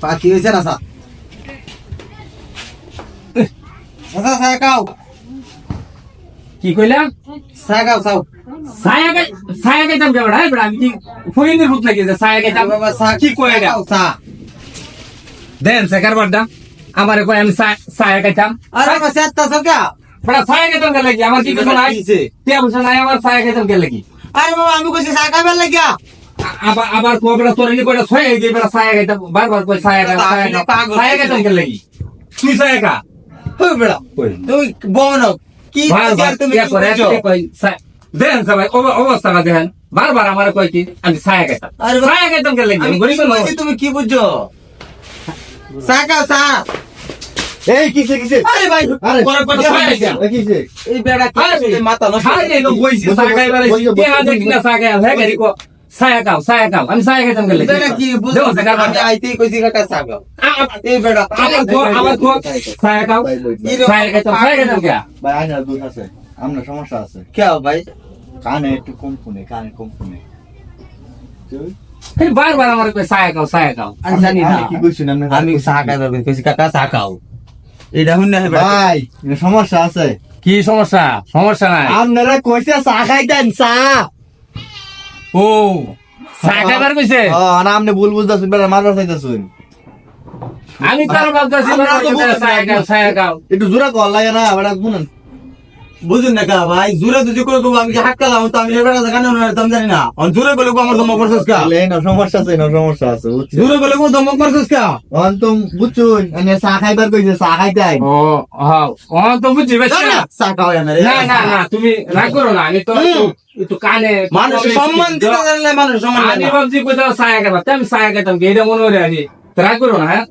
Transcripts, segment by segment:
পাখি হয়েছে না স্যার কি কইলাম সাগাও সাও ছায়া খাইতাম কে বেড়া বেড়া আমি কি ফকিনের ভূত নাকি যে ছায়া খাইতাম বাবা সা কি কয় এটা সা দেন সেকার বাড্ডা আমারে কয় আমি ছায়া খাইতাম আরে বাবা সেটা সকা বেড়া ছায়া খাইতাম কে লাগি আমার কি কিছু নাই তে বুঝছ নাই আমার ছায়া খাইতাম কে লাগি আরে বাবা আমি কইছি সাগাবেল লাগিয়া আবার কো বেড়া তোর নি কয়টা ছয় যে বেড়া ছায়া খাইতাম বারবার কই ছায়া খাইতাম কে লাগি তুই ছায়া খা হই বেড়া তুই বন কি তুমি কি করছো দেন সবাই অবস্থাটা দেখেন বারবার আমার কয় কি আমি ছায়া খাইতাম ছায়া খাইতাম কে লাগি গরিব লোক তুমি কি বুঝছো সাগাও সা এই কিসে কিসে আরে ভাই আরে পরে পরে ছায়া খাইতাম কিসে এই বেড়া কি মাথা নষ্ট আরে লোক কইছি ছায়া খাইবার কে আদে কিনা ছায়া খাই হে গরি কো ছায়া খাও আমি ছায়া খাইতাম কে লাগি বেড়া কি বুঝছো আমি আইতে কইছি কাকা সাগাও এই বেড়া আবার কো ছায়া খাও ছায়া খাইতাম কে ভাই আইনার দুধ আছে আমরা সমস্যা আছে কে ভাই কানে একটু কম শুনে খালি বারবার আমার কই ছায়া খাও আমি জানি না কি কইছেন আপনি আমি সাগাও কইছি কাকা সাগাও এটা হুন না ভাই সমস্যা আছে কি সমস্যা নাই আপনারা কইছে চা খাইতেন চা ও ছায়া খাইবার কইছে না আপনি ভুল বুঝতেছেন বেড়া মারবার চাইতেছেন আমি তার ভাবতাছি ছায়া খাও একটু জোরা কল লাগে না বেড়া শুনুন বুঝুন না কা ভাই জোরে দুজি করে দেবো আমি হাত কালাম তো আমি এবারে জানি না তুমি জানি না অন জোরে বলে আমার দম করছস কা সমস্যা আছে বুঝছি জোরে বলে দম করছস কা অন তুমি বুঝছুন এনে চা খাইবার কইছে চা খাইতেন ও হ্যাঁ ও তো বুঝি বেশ না চা খাও না না তুমি রাগ করো না আমি তো একটু কানে মানুষ সম্মান দিতে জানলে মানুষ সম্মান আমি ভাবছি কোথাও ছায়া খাইতাম আমি ছায়া খাইতাম কি এটা মনে করে আছি রাগ করো না হ্যাঁ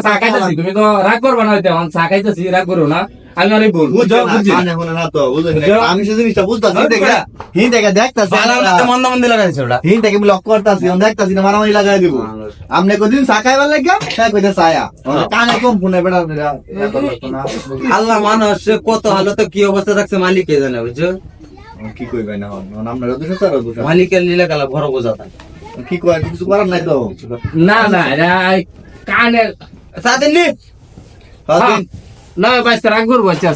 চা খাইতেছি তুমি তো রাগ করবা না হয়তো চা খাইতেছি রাগ করো না আমি অনেক ভুল বুঝছি আমি সে জিনিসটা বুঝতেছি হিন দেখে দেখতেছি মন্দা মন্দি লাগাইছে ওটা হিন থেকে লক করতেছি দেখতেছি না মারামারি লাগাই দিব আপনি কোনদিন চা খাইবার লাগিয়া তাই কইতে ছায়া কানে কম ফোনে বেড়া আল্লাহ মানুষ কত হালত কি অবস্থা থাকছে মালিক কে জানে বুঝছো কি কইবেন না আপনার দোষ স্যার দোষ মালিকের লীলা কালা বড় বোঝা থাকে কি কয় কিছু করার নাই তো না কানে সাদিন নি না ভাই রাগ করবো আচ্ছা